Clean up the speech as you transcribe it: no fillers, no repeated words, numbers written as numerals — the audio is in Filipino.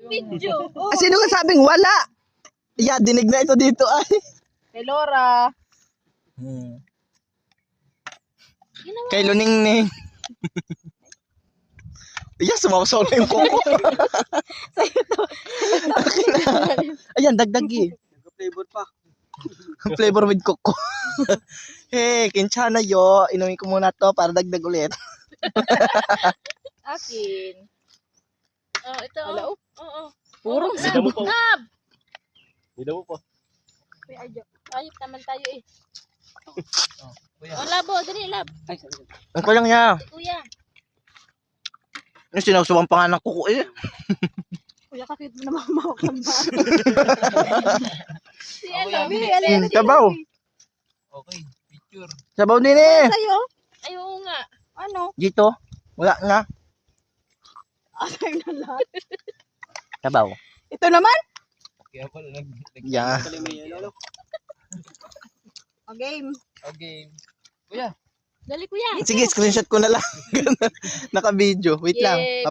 Video. Oh. Sino ka sabing wala? Yeah, dinig na ito dito ay. Kay Laura. Kay Luningning. Yeah, sumawasaw na yung koko. Sa'yo to. Ayan, dagdag eh. Flavor pa. Flavor with coco. Hey, kinchana yo. Inumin ko muna to para dagdag ulit. Akin. Oh, ito. Wala, Oh. Oo. Puro Oh, Bida mo po. Lab. Bida mo po. Ayop naman tayo eh. Kuya. Oh, labo. Dali, lab. Ay, sorry. Ang kulang niya. Si Kuya. Yung sinawsawan pa nga ng kuko eh. Kuya, kakit mo na mamawak ng ba? Si ano? Sabaw. Okay, picture. Sabaw din eh. Sa'yo? Ay, oo nga. Ano? Dito. Wala na. Asay na lahat. Sabaw. Ito naman? Okay, ako nag... Yeah. O, game. Okay. Kuya. Dali, Kuya. Sige, screenshot ko na lang. Naka-video. Wait lang. Yeah.